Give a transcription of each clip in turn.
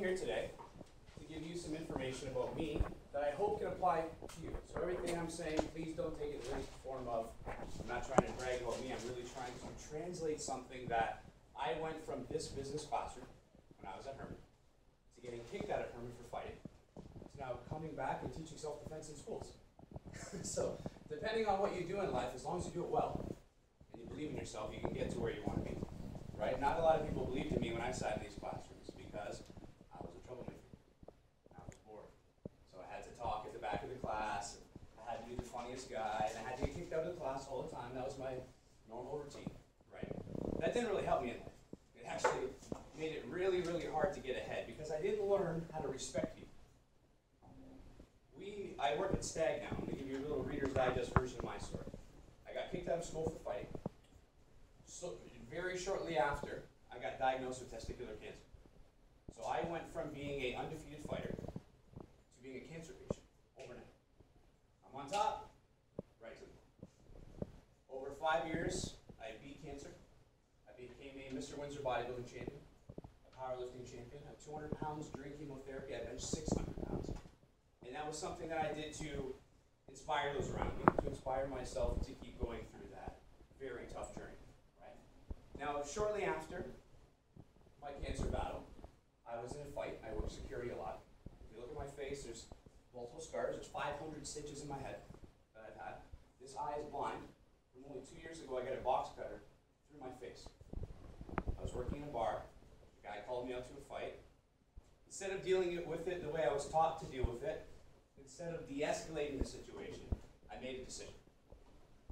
here today to give you some information about me that I hope can apply to you. So everything I'm saying, please don't take it in any form of, I'm not trying to brag about me, I'm really trying to translate something that I went from this business classroom when I was at Herman to getting kicked out of Herman for fighting to now coming back and teaching self-defense in schools. So depending on what you do in life, as long as you do it well and you believe in yourself, you can get to where you want to be. Right? Not a lot of people believed in me when I sat in these classrooms because I was a troublemaker. I was bored. So I had to talk at the back of the class, and I had to be the funniest guy, and I had to get kicked out of the class all the time. That was my normal routine, right? That didn't really help me in life. It actually made it really, really hard to get ahead because I didn't learn how to respect people. I work at Stag now. I'm going to give you a little Reader's Digest version of my story. I got kicked out of school for fighting. So very shortly after, I got diagnosed with testicular cancer. So I went from being an undefeated fighter to being a cancer patient overnight. I'm on top, right to the bottom. Over 5 years, I beat cancer. I became a Mr. Windsor bodybuilding champion, a powerlifting champion, at 200 pounds during chemotherapy. I benched 600 pounds. And that was something that I did to inspire those around me, to inspire myself to keep going through that very tough journey. Now, shortly after my cancer battle, I was in a fight. I worked security a lot. If you look at my face, there's multiple scars. There's 500 stitches in my head that I've had. This eye is blind. From only 2 years ago, I got a box cutter through my face. I was working in a bar. The guy called me out to a fight. Instead of dealing with it the way I was taught to deal with it, instead of de-escalating the situation, I made a decision.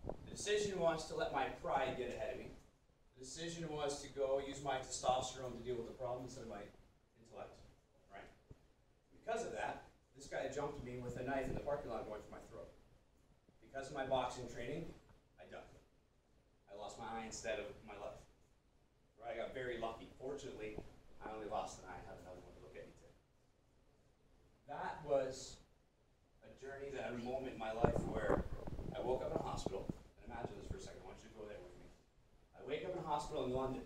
The decision was to let my pride get ahead of me. The decision was to go use my testosterone to deal with the problem instead of my intellect, right? Because of that, this guy jumped me with a knife in the parking lot going for my throat. Because of my boxing training, I ducked. I lost my eye instead of my left. Right? I got very lucky. Fortunately, I only lost an eye. I have another one to look at me today. That was a journey, a moment in my life where I woke up in a hospital. And imagine this for a second. I want you to go there with me. I wake up in a hospital in London.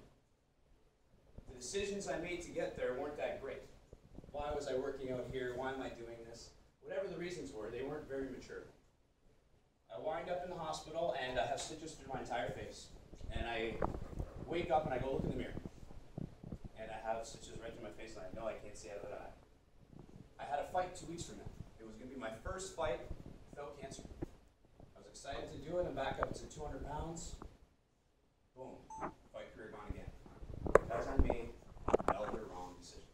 The decisions I made to get there weren't that great. Why was I working out here? Why am I doing this? Whatever the reasons were, they weren't very mature. I wind up in the hospital and I have stitches through my entire face. And I wake up and I go look in the mirror. And I have stitches right through my face and I know I can't see out of that eye. I had a fight 2 weeks from now. It was going to be my first fight without cancer. I was excited to do it. I'm back up to 200 pounds. Boom, fight career gone again. Because I made another wrong decision.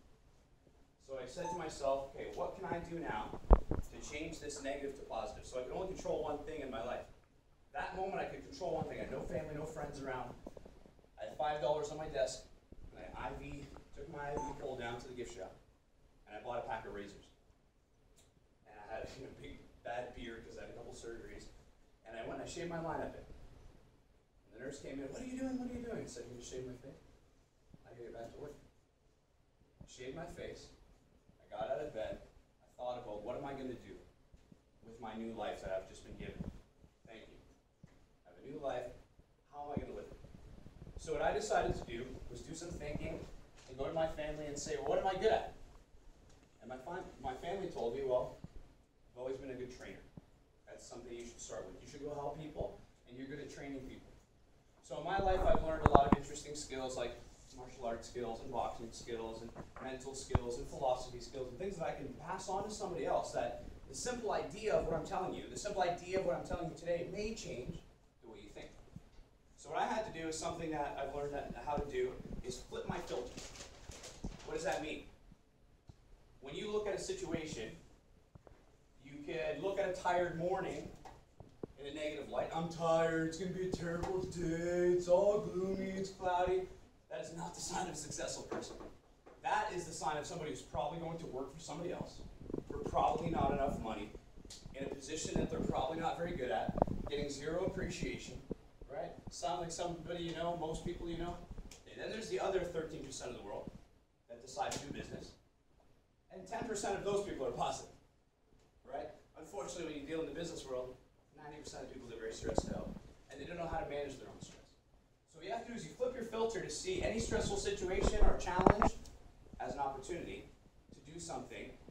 So I said to myself, okay, what can I do now to change this negative to positive? So I could only control one thing in my life. That moment I could control one thing. I had no family, no friends around. I had $5 on my desk, and I took my IV pole down to the gift shop, and I bought a pack of razors. And I had a big bad beard because I had a couple surgeries, and I went and I shaved my line up. The nurse came in, what are you doing? What are you doing? I said, I'm going to shave my face. I got to get back to work. I shaved my face. I got out of bed. I thought about what am I going to do with my new life that I've just been given. Thank you. I have a new life. How am I going to live it? So what I decided to do was do some thinking and go to my family and say, well, what am I good at? And my family told me, well, you've always been a good trainer. That's something you should start with. You should go help people, and you're good at training people. So in my life, I've learned a lot of interesting skills like martial arts skills and boxing skills and mental skills and philosophy skills and things that I can pass on to somebody else that the simple idea of what I'm telling you, the simple idea of what I'm telling you today may change the way you think. So what I had to do is something that I've learned how to do is flip my filter. What does that mean? When you look at a situation, you can look at a tired morning in a negative light. I'm tired, it's going to be a terrible day, it's all gloomy, it's cloudy. That is not the sign of a successful person. That is the sign of somebody who's probably going to work for somebody else, for probably not enough money, in a position that they're probably not very good at, getting zero appreciation, right? Sound like somebody you know, most people you know. And then there's the other 13% of the world that decide to do business. And 10% of those people are positive, right? Unfortunately, when you deal in the business world, 90% of people are very stressed out, and they don't know how to manage their own stress. So what you have to do is you flip your filter to see any stressful situation or challenge as an opportunity,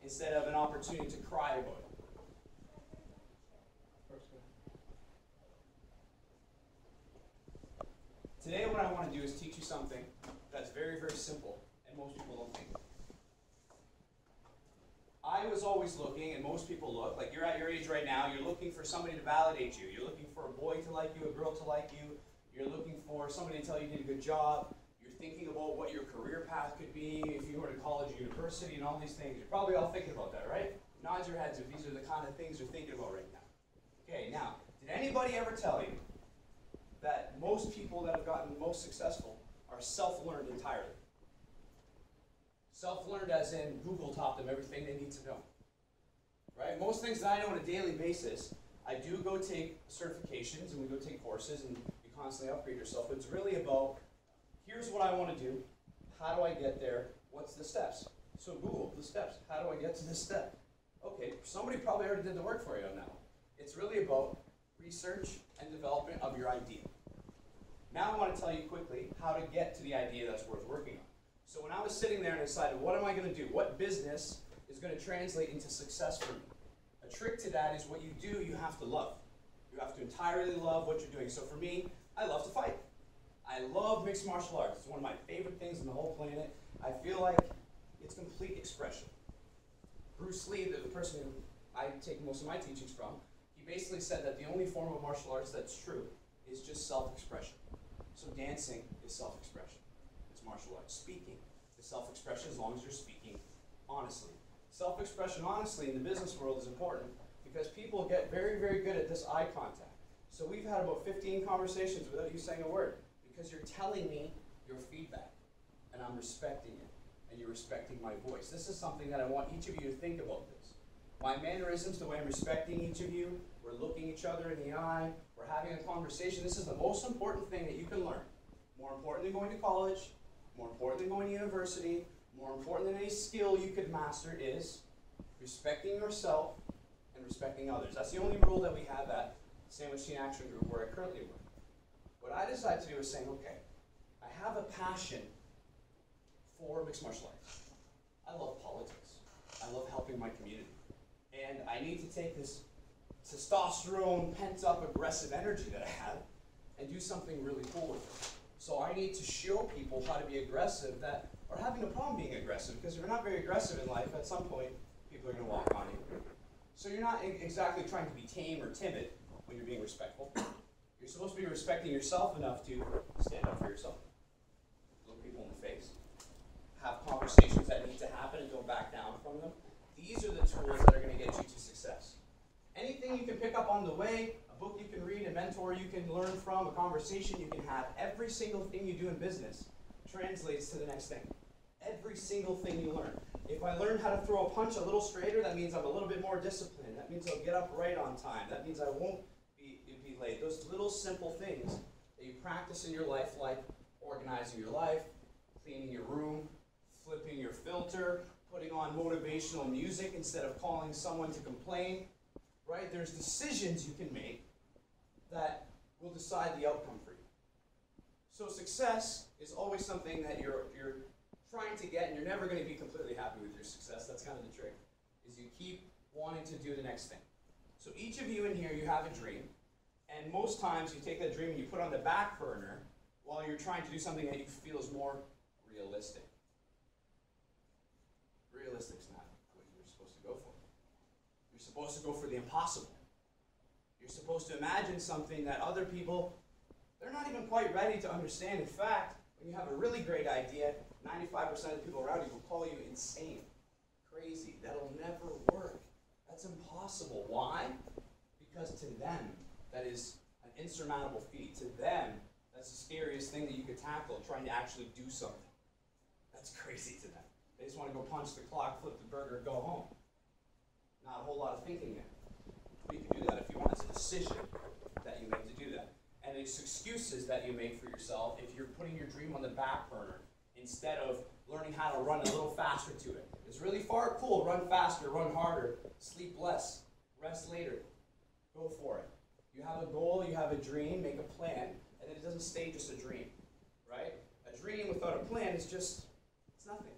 instead of an opportunity to cry about it. Today what I want to do is teach you something that's very, very simple, and most people don't think. I was always looking, and most people look, like you're at your age right now, you're looking for somebody to validate you. You're looking for a boy to like you, a girl to like you. You're looking for somebody to tell you did a good job. You're thinking about what your career path could be if you were to college or university and all these things. You're probably all thinking about that, right? Nod your heads if these are the kind of things you're thinking about right now. Okay, now, did anybody ever tell you that most people that have gotten most successful are self-learned entirely? Self-learned as in Google taught them everything they need to know. Right? Most things that I know on a daily basis, I do go take certifications and we go take courses and you constantly upgrade yourself. But it's really about, here's what I want to do. How do I get there? What's the steps? So Google the steps. How do I get to this step? Okay, somebody probably already did the work for you on that one. It's really about research and development of your idea. Now I want to tell you quickly how to get to the idea that's worth working on. So when I was sitting there and decided, what am I going to do? What business is going to translate into success for me? A trick to that is what you do, you have to love. You have to entirely love what you're doing. So for me, I love to fight. I love mixed martial arts. It's one of my favorite things on the whole planet. I feel like it's complete expression. Bruce Lee, the person who I take most of my teachings from, he basically said that the only form of martial arts that's true is just self-expression. So dancing is self-expression. It's martial arts. Speaking is self-expression as long as you're speaking honestly. Self-expression honestly in the business world is important because people get very, very good at this eye contact. So we've had about 15 conversations without you saying a word because you're telling me your feedback and I'm respecting it and you're respecting my voice. This is something that I want each of you to think about this. My mannerisms, the way I'm respecting each of you, we're looking each other in the eye, we're having a conversation. This is the most important thing that you can learn. More important than going to college, more important than going to university, more important than any skill you could master is respecting yourself and respecting others. That's the only rule that we have at Sandwich Teen Action Group where I currently work. What I decided to do is saying, okay, I have a passion for mixed martial arts. I love politics. I love helping my community. And I need to take this testosterone, pent-up, aggressive energy that I have and do something really cool with it. So I need to show people how to be aggressive that are having a problem being aggressive, because if you're not very aggressive in life, at some point, people are going to walk on you. So you're not exactly trying to be tame or timid when you're being respectful. You're supposed to be respecting yourself enough to stand up for yourself. Look people in the face. Have conversations that need to happen and don't back down from them. These are the tools that are going to get you to success. Anything you can pick up on the way, a book you can read, a mentor you can learn from, a conversation you can have, every single thing you do in business translates to the next thing. Every single thing you learn. If I learn how to throw a punch a little straighter, that means I'm a little bit more disciplined. That means I'll get up right on time. That means I won't be late. Those little simple things that you practice in your life, like organizing your life, cleaning your room, flipping your filter, putting on motivational music instead of calling someone to complain, right? There's decisions you can make that will decide the outcome for you. So success is always something that you're trying to get, and you're never going to be completely happy with your success. That's kind of the trick, is you keep wanting to do the next thing. So each of you in here, you have a dream, and most times you take that dream and you put it on the back burner while you're trying to do something that you feel is more realistic. Realistic's not what you're supposed to go for. You're supposed to go for the impossible. You're supposed to imagine something that other people, they're not even quite ready to understand. In fact, when you have a really great idea, 95% of the people around you will call you insane, crazy. That'll never work. That's impossible. Why? Because to them, that is an insurmountable feat. To them, that's the scariest thing that you could tackle, trying to actually do something. That's crazy to them. They just want to go punch the clock, flip the burger, go home. Not a whole lot of thinking there. But you can do that if you want. It's a decision that you make to do that. And it's excuses that you make for yourself if you're putting your dream on the back burner instead of learning how to run a little faster to it. It's really far cool. Run faster, run harder, sleep less, rest later. Go for it. You have a goal, you have a dream, make a plan, and it doesn't stay just a dream, right? A dream without a plan is just, it's nothing.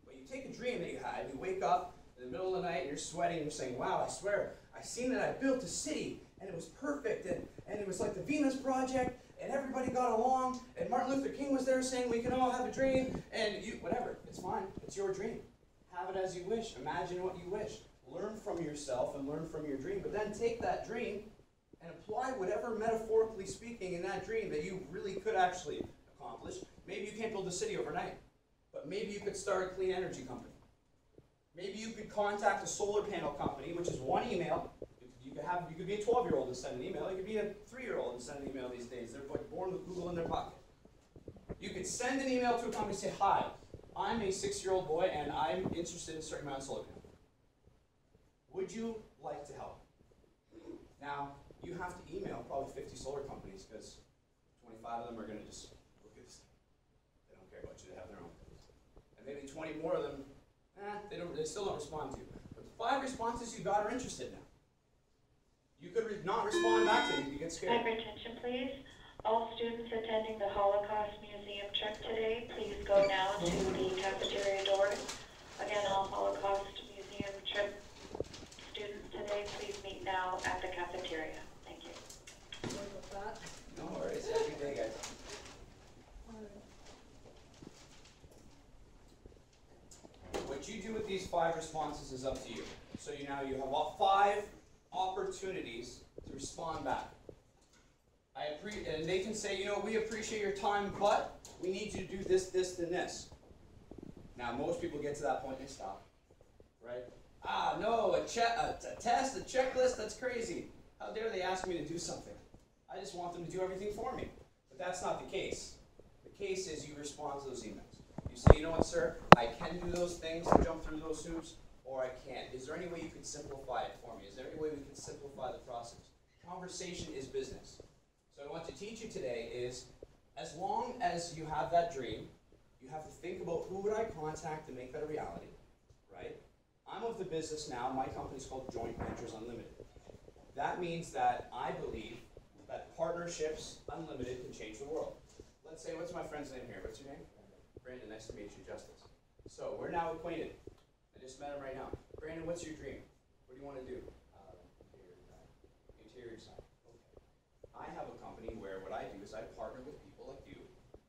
But you take a dream that you had, you wake up in the middle of the night, and you're sweating, and you're saying, wow, I swear, I seen that I built a city, and it was perfect, and it was like the Venus Project, and everybody got along, and Martin Luther King was there saying we can all have a dream, and you, whatever, it's fine, it's your dream. Have it as you wish, imagine what you wish. Learn from yourself and learn from your dream, but then take that dream and apply whatever, metaphorically speaking, in that dream that you really could actually accomplish. Maybe you can't build a city overnight, but maybe you could start a clean energy company. Maybe you could contact a solar panel company, which is one email. You could be a 12-year-old and send an email. You could be a 3-year-old and send an email these days. They're like born with Google in their pocket. You could send an email to a company and say, hi, I'm a 6-year-old boy and I'm interested in starting my own solar panel. Would you like to help? Now, you have to email probably 50 solar companies because 25 of them are going to just look at this. They don't care about you. They have their own things. And maybe 20 more of them, they still don't respond to you. But the 5 responses you got are interested now. You could not respond back to them. You get scared. Member attention, please. All students attending the Holocaust Museum trip today, please go now to the cafeteria doors. Again, all Holocaust Museum trip students today, please meet now at the cafeteria. Thank you. Sorry about that. No worries. Have a good day, guys. What you do with these 5 responses is up to you. So you have 5 opportunities to respond back. And they can say, we appreciate your time, but we need you to do this, this, and this. Now, most people get to that point and they stop, right? No, a test, a checklist, that's crazy. How dare they ask me to do something? I just want them to do everything for me. But that's not the case. The case is you respond to those emails. You say, you know what, sir, I can do those things and jump through those hoops, or I can't. Is there any way you could simplify it for me? Is there any way we can simplify the process? Conversation is business. So what I want to teach you today is, as long as you have that dream, you have to think about who would I contact to make that a reality, right? I'm of the business now, my company's called Joint Ventures Unlimited. That means that I believe that partnerships unlimited can change the world. Let's say, what's my friend's name here? What's your name? Brandon, nice to meet you, Justice. So we're now acquainted. I just met him right now. Brandon, what's your dream? What do you want to do? Interior design. Interior design. Okay. I have a company where what I do is I partner with people like you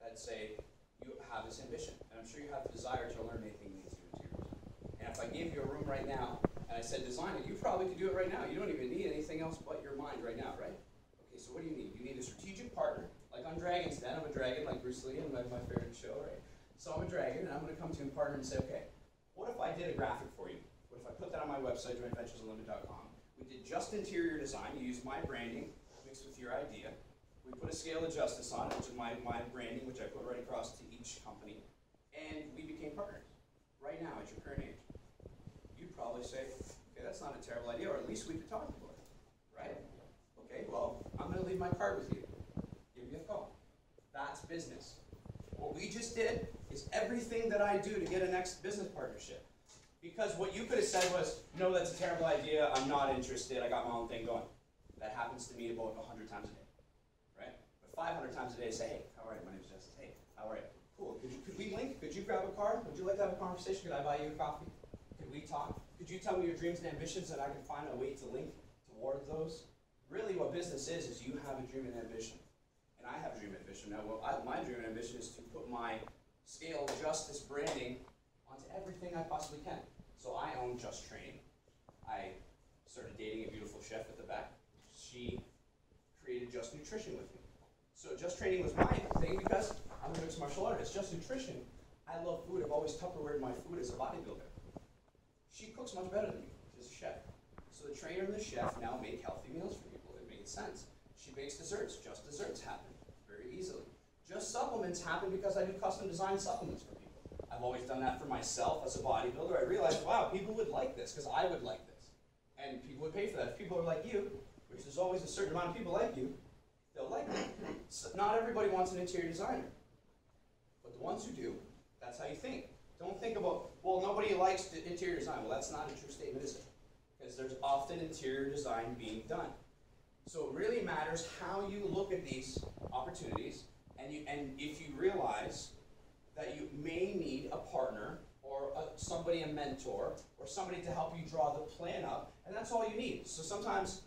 that say you have this ambition, and I'm sure you have the desire to learn anything you need to do interior design. And if I gave you a room right now and I said design it, you probably could do it right now. You don't even need anything else but your mind right now, right? Okay, so what do you need? You need a strategic partner, like on Dragon's Den. I'm a dragon, like Bruce Lee, and my favorite show, right? So I'm a dragon, and I'm going to come to you and partner and say, okay, what if I did a graphic for you? What if I put that on my website, jointventuresunlimited.com? We did just interior design. You used my branding mixed with your idea. We put a scale of justice on it, which is my branding, which I put right across to each company, and we became partners. Right now, at your current age, you'd probably say, okay, that's not a terrible idea, or at least we could talk about it, right? Okay, well, I'm going to leave my card with you. Give me a call. That's business. What we just did is everything that I do to get a next business partnership. Because what you could have said was, no, that's a terrible idea, I'm not interested, I got my own thing going. That happens to me about 100 times a day, right? But 500 times a day, say, hey, how are you? My name's Justice. Hey, how are you? Cool. Could we link? Could you grab a card? Would you like to have a conversation? Could I buy you a coffee? Could we talk? Could you tell me your dreams and ambitions and I can find a way to link toward those? Really what business is you have a dream and ambition. And I have a dream and ambition. Now, my dream and ambition is to put my scale of justice branding onto everything I possibly can. So I own Just Training. I started dating a beautiful chef at the back. She created Just Nutrition with me. So Just Training was my thing because I'm a mixed martial artist. Just Nutrition, I love food. I've always Tupperwared my food as a bodybuilder. She cooks much better than me. She's a chef. So the trainer and the chef now make healthy meals for people. It made sense. She bakes desserts. Just desserts happen very easily. Just supplements happen because I do custom design supplements for people. I've always done that for myself as a bodybuilder. I realized, wow, people would like this because I would like this. And people would pay for that. If people are like you, which there's always a certain amount of people like you, they'll like it. So not everybody wants an interior designer. But the ones who do, that's how you think. Don't think about, well, nobody likes the interior design. Well, that's not a true statement, is it? Because there's often interior design being done. So it really matters how you look at these opportunities, and if you realize that you may need a partner or somebody a mentor, or somebody to help you draw the plan up, and that's all you need. So sometimes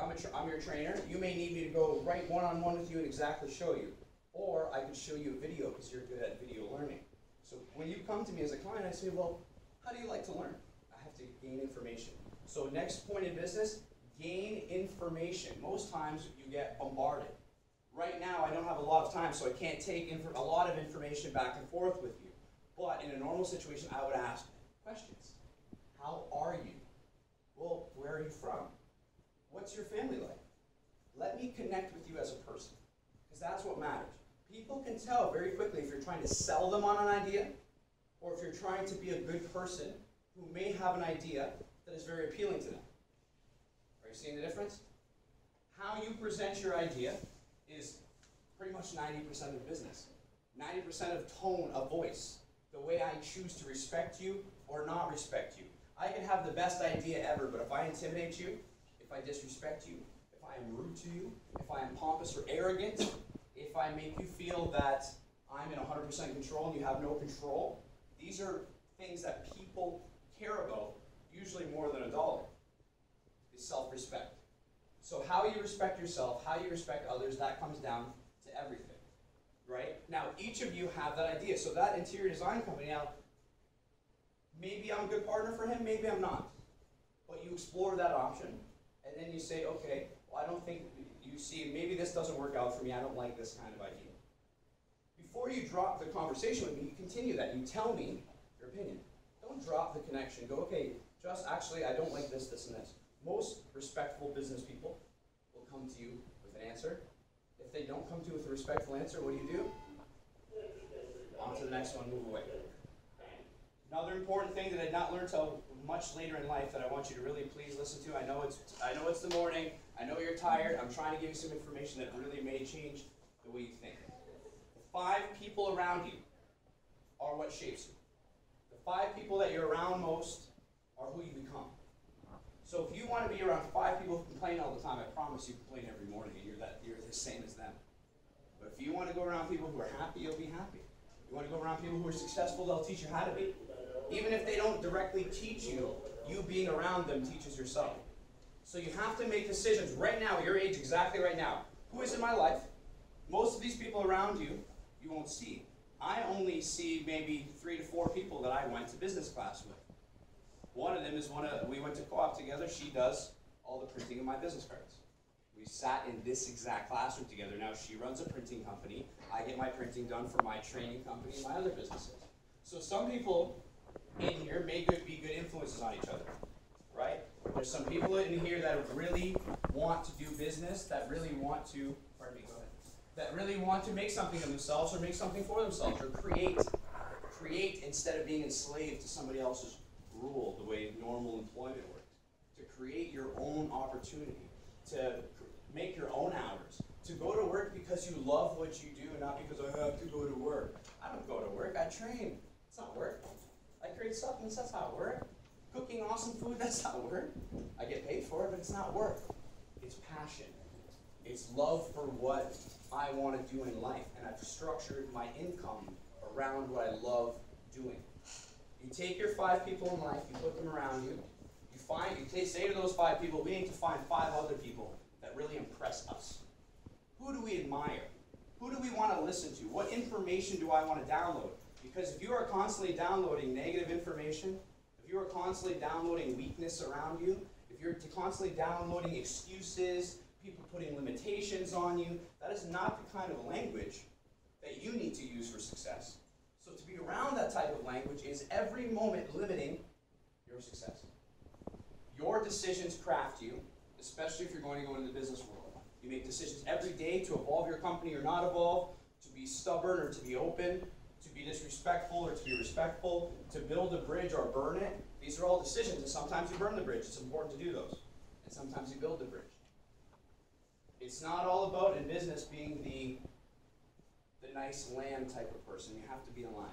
I'm your trainer. You may need me to go right one-on-one with you and exactly show you. Or I can show you a video because you're good at video learning. So when you come to me as a client, I say, well, how do you like to learn? I have to gain information. So next point in business, gain information. Most times you get bombarded. Right now I don't have a lot of time, so I can't take a lot of information back and forth with you. But in a normal situation, I would ask questions. How are you? Well, where are you from? What's your family like? Let me connect with you as a person, because that's what matters. People can tell very quickly if you're trying to sell them on an idea, or if you're trying to be a good person who may have an idea that is very appealing to them. Are you seeing the difference? How you present your idea is pretty much 90% of business. 90% of tone of voice. The way I choose to respect you or not respect you. I can have the best idea ever, but if I intimidate you, if I disrespect you, if I am rude to you, if I am pompous or arrogant, if I make you feel that I'm in 100% control and you have no control, these are things that people care about, usually more than a dollar, is self-respect. So how you respect yourself, how you respect others, that comes down to everything, right? Now, each of you have that idea. So that interior design company, now, maybe I'm a good partner for him, maybe I'm not. But you explore that option, and then you say, okay, well, I don't think, you see, maybe this doesn't work out for me, I don't like this kind of idea. Before you drop the conversation with me, you continue that. You tell me your opinion. Don't drop the connection. Go, okay, just actually, I don't like this, this, and this. Most respectful business people will come to you with an answer. If they don't come to you with a respectful answer, what do? On to the next one, move away. Another important thing that I did not learn till much later in life that I want you to really please listen to. I know it's the morning. I know you're tired. I'm trying to give you some information that really may change the way you think. The 5 people around you are what shapes you. The 5 people that you're around most are who you become. So if you want to be around 5 people who complain all the time, I promise you complain every morning and you're the same as them. But if you want to go around people who are happy, you'll be happy. You want to go around people who are successful, they'll teach you how to be. Even if they don't directly teach you, you being around them teaches yourself. So you have to make decisions right now, your age, exactly right now. Who is in my life? Most of these people around you, you won't see. I only see maybe 3 to 4 people that I went to business class with. One of them is we went to co-op together. She does all the printing of my business cards. We sat in this exact classroom together. Now she runs a printing company. I get my printing done for my training company and my other businesses. So some people in here may be good influences on each other, right? There's some people in here that really want to do business, that really want to, pardon me, go ahead, that really want to make something of themselves or make something for themselves or create instead of being enslaved to somebody else's rule, the way normal employment works. To create your own opportunity, to make your own hours, to go to work because you love what you do and not because I have to go to work. I don't go to work, I train. It's not work. I create supplements, that's not work. Cooking awesome food, that's not work. I get paid for it, but it's not work. It's passion. It's love for what I want to do in life, and I've structured my income around what I love doing. You take your 5 people in life, you put them around you, you say to those 5 people, we need to find 5 other people that really impress us. Who do we admire? Who do we want to listen to? What information do I want to download? Because if you are constantly downloading negative information, if you are constantly downloading weakness around you, if you're constantly downloading excuses, people putting limitations on you, that is not the kind of language that you need to use for success. So to be around that type of language is every moment limiting your success. Your decisions craft you, especially if you're going to go into the business world. You make decisions every day to evolve your company or not evolve, to be stubborn or to be open, to be disrespectful or to be respectful, to build a bridge or burn it. These are all decisions, and sometimes you burn the bridge. It's important to do those. And sometimes you build the bridge. It's not all about, in business, being the nice lamb type of person. You have to be a lion,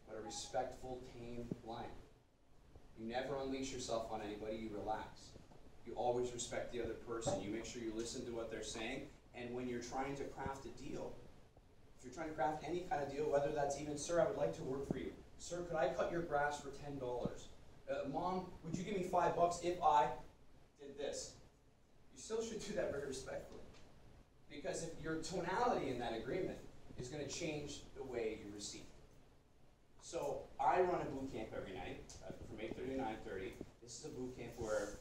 but a respectful, tame lion. You never unleash yourself on anybody. You relax. You always respect the other person. You make sure you listen to what they're saying, and when you're trying to craft a deal, if you're trying to craft any kind of deal, whether that's even, sir, I would like to work for you. Sir, could I cut your grass for $10? Mom, would you give me $5 if I did this? You still should do that very respectfully. Because if your tonality in that agreement is going to change the way you receive. So I run a boot camp every night from 8:30 to 9:30. This is a boot camp where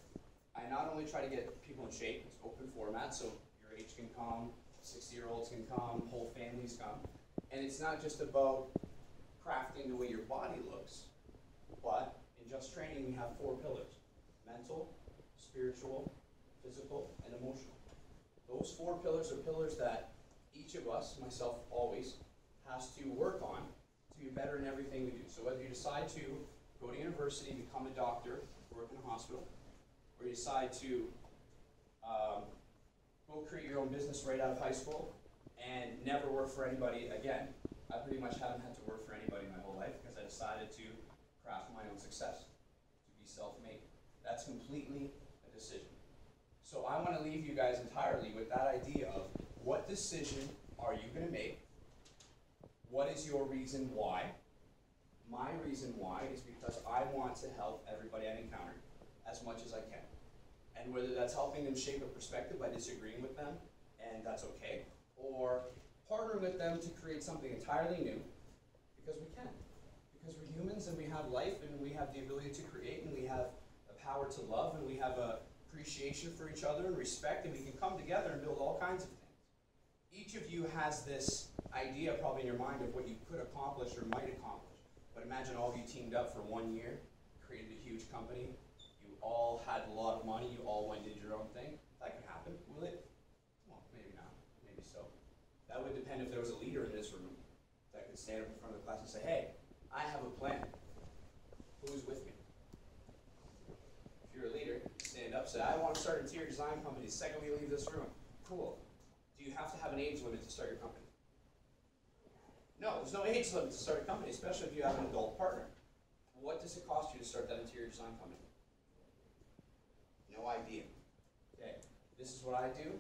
I not only try to get people in shape, it's open format, so your age can come, 60-year-olds can come, whole families come. And it's not just about crafting the way your body looks, but in Just Training we have 4 pillars: mental, spiritual, physical, and emotional. Those 4 pillars are pillars that each of us, myself always, has to work on to be better in everything we do. So whether you decide to go to university, become a doctor, work in a hospital, or you decide to go create your own business right out of high school and never work for anybody again. I pretty much haven't had to work for anybody my whole life because I decided to craft my own success, to be self-made. That's completely a decision. So I want to leave you guys entirely with that idea of what decision are you going to make? What is your reason why? My reason why is because I want to help everybody I encounter as much as I can. And whether that's helping them shape a perspective by disagreeing with them, and that's okay, or partnering with them to create something entirely new, because we can. Because we're humans and we have life and we have the ability to create and we have the power to love and we have a appreciation for each other and respect, and we can come together and build all kinds of things. Each of you has this idea probably in your mind of what you could accomplish or might accomplish. But imagine all of you teamed up for 1 year, created a huge company, you all had a lot of money, you all went and did your own thing. That could happen, will it? Well, maybe not, maybe so. That would depend if there was a leader in this room that could stand up in front of the class and say, hey, I have a plan. Who's with me? If you're a leader, stand up, say, I want to start an interior design company the second we leave this room. Cool. Do you have to have an age limit to start your company? No, there's no age limit to start a company, especially if you have an adult partner. What does it cost you to start that interior design company? No idea. Okay, this is what I do.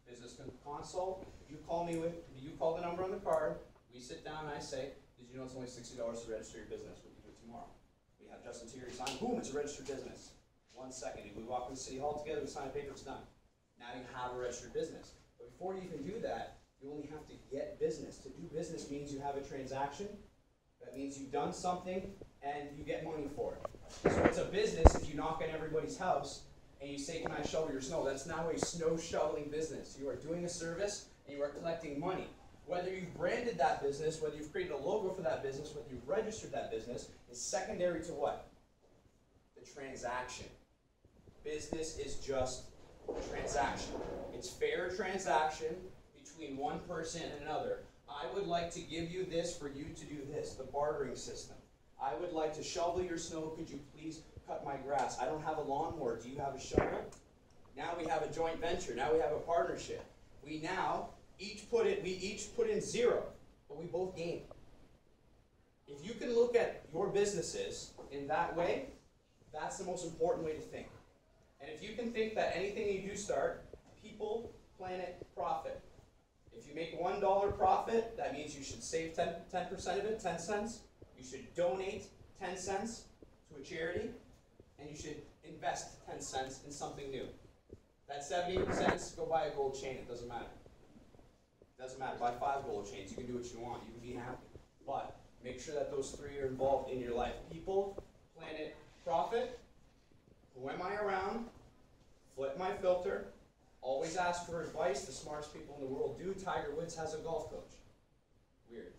Business consult. You call the number on the card. We sit down and I say, did you know it's only $60 to register your business? We can do it tomorrow. We have just interior design. Boom, it's a registered business. 1 second. If we walk in the city hall together, we sign a paper, it's done. Now you have a registered business. But before you even do that, you only have to get business. To do business means you have a transaction. That means you've done something and you get money for it. So it's a business if you knock on everybody's house and you say, can I shovel your snow? That's now a snow shoveling business. You are doing a service and you are collecting money. Whether you've branded that business, whether you've created a logo for that business, whether you've registered that business, is secondary to what? The transaction. Business is just a transaction. It's fair transaction between one person and another. I would like to give you this for you to do this, the bartering system. I would like to shovel your snow. Could you please cut my grass? I don't have a lawnmower. Do you have a shovel? Now we have a joint venture. Now we have a partnership. We each put in 0, but we both gain. If you can look at your businesses in that way, that's the most important way to think. And if you can think that anything you do start, people, planet, profit. If you make $1 profit, that means you should save 10% of it, 10 cents. You should donate 10 cents to a charity, and you should invest 10 cents in something new. That 70 cents, go buy a gold chain, it doesn't matter. It doesn't matter, buy 5 gold chains, you can do what you want, you can be happy. But make sure that those 3 are involved in your life. People, planet, profit. Who am I around? Flip my filter. Always ask for advice. The smartest people in the world do. Tiger Woods has a golf coach. Weird.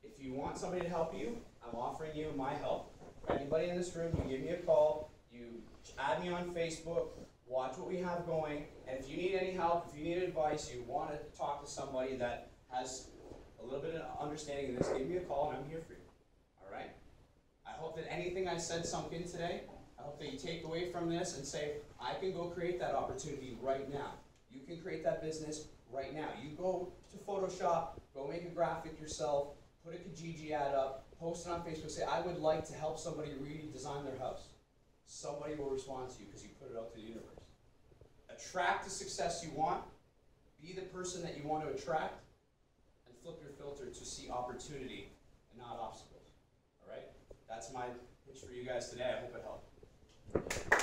If you want somebody to help you, I'm offering you my help. Anybody in this room, you give me a call, you add me on Facebook, watch what we have going, and if you need any help, if you need advice, you want to talk to somebody that has a little bit of understanding of this, give me a call and I'm here for you. All right? I hope that anything I said sunk in today. I hope that you take away from this and say, I can go create that opportunity right now. You can create that business right now. You go to Photoshop, go make a graphic yourself, put a Kijiji ad up, post it on Facebook, say, I would like to help somebody redesign their house. Somebody will respond to you because you put it out to the universe. Attract the success you want, be the person that you want to attract, and flip your filter to see opportunity and not obstacles. my pitch for you guys today. I hope it helped.